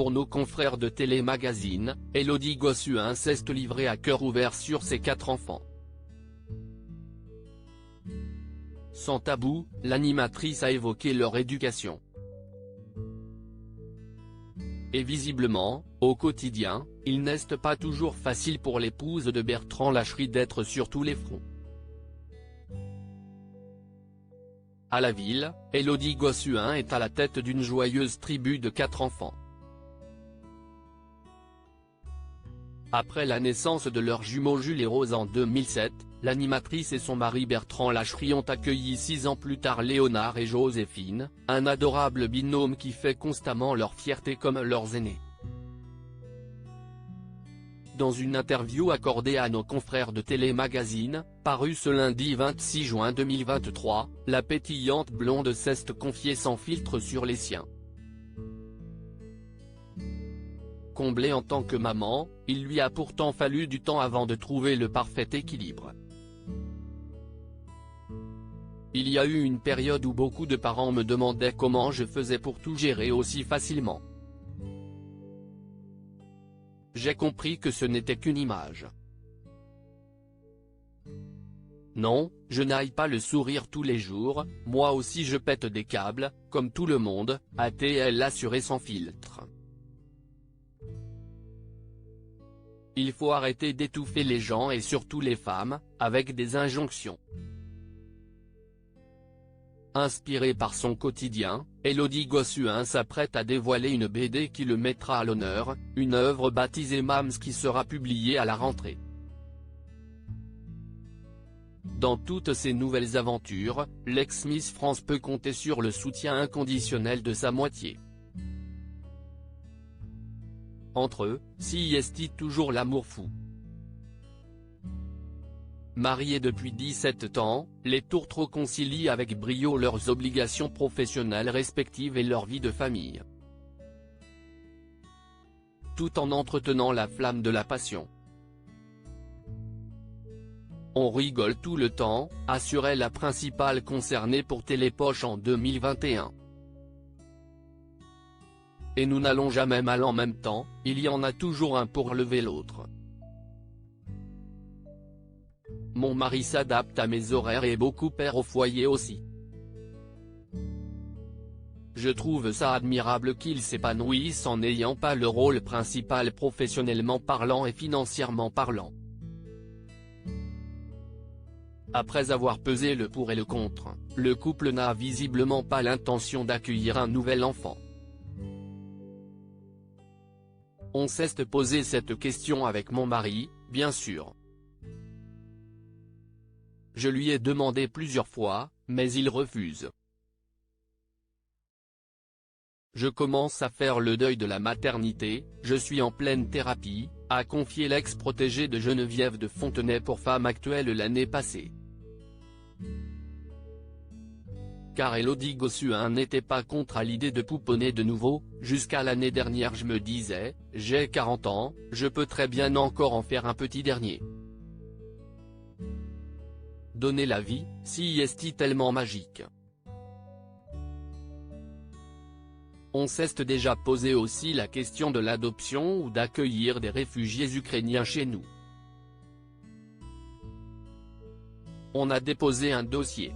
Pour nos confrères de Télémagazine, Élodie Gossuin s'est livrée à cœur ouvert sur ses 4 enfants. Sans tabou, l'animatrice a évoqué leur éducation. Et visiblement, au quotidien, il n'est pas toujours facile pour l'épouse de Bertrand Lacherie d'être sur tous les fronts. À la ville, Élodie Gossuin est à la tête d'une joyeuse tribu de 4 enfants. Après la naissance de leurs jumeaux Jules et Rose en 2007, l'animatrice et son mari Bertrand Lacherie ont accueilli 6 ans plus tard Léonard et Joséphine, un adorable binôme qui fait constamment leur fierté comme leurs aînés. Dans une interview accordée à nos confrères de Télémagazine, parue ce lundi 26 juin 2023, la pétillante blonde s'est confiée sans filtre sur les siens. Comblée en tant que maman, il lui a pourtant fallu du temps avant de trouver le parfait équilibre. Il y a eu une période où beaucoup de parents me demandaient comment je faisais pour tout gérer aussi facilement. J'ai compris que ce n'était qu'une image. Non, je n'aille pas le sourire tous les jours, moi aussi je pète des câbles, comme tout le monde, a-t-elle assuré sans filtre. Il faut arrêter d'étouffer les gens et surtout les femmes, avec des injonctions. Inspirée par son quotidien, Élodie Gossuin s'apprête à dévoiler une BD qui le mettra à l'honneur, une œuvre baptisée Mams qui sera publiée à la rentrée. Dans toutes ces nouvelles aventures, l'ex-Miss France peut compter sur le soutien inconditionnel de sa moitié. Entre eux, s'y est toujours l'amour fou. Mariés depuis 17 ans, les tourtereaux concilient avec brio leurs obligations professionnelles respectives et leur vie de famille. Tout en entretenant la flamme de la passion. On rigole tout le temps, assurait la principale concernée pour Télépoche en 2021. Et nous n'allons jamais mal en même temps, il y en a toujours un pour lever l'autre. Mon mari s'adapte à mes horaires et beaucoup perd au foyer aussi. Je trouve ça admirable qu'il s'épanouisse en n'ayant pas le rôle principal professionnellement parlant et financièrement parlant. Après avoir pesé le pour et le contre, le couple n'a visiblement pas l'intention d'accueillir un nouvel enfant. On s'est posé cette question avec mon mari, bien sûr. Je lui ai demandé plusieurs fois, mais il refuse. Je commence à faire le deuil de la maternité, je suis en pleine thérapie, a confié l'ex-protégé de Geneviève de Fontenay pour Femme Actuelle l'année passée. Car Élodie Gossuin n'était pas contre à l'idée de pouponner de nouveau, jusqu'à l'année dernière je me disais, j'ai 40 ans, je peux très bien encore en faire un petit dernier. Donner la vie, si est tellement magique. On s'est déjà posé aussi la question de l'adoption ou d'accueillir des réfugiés ukrainiens chez nous. On a déposé un dossier.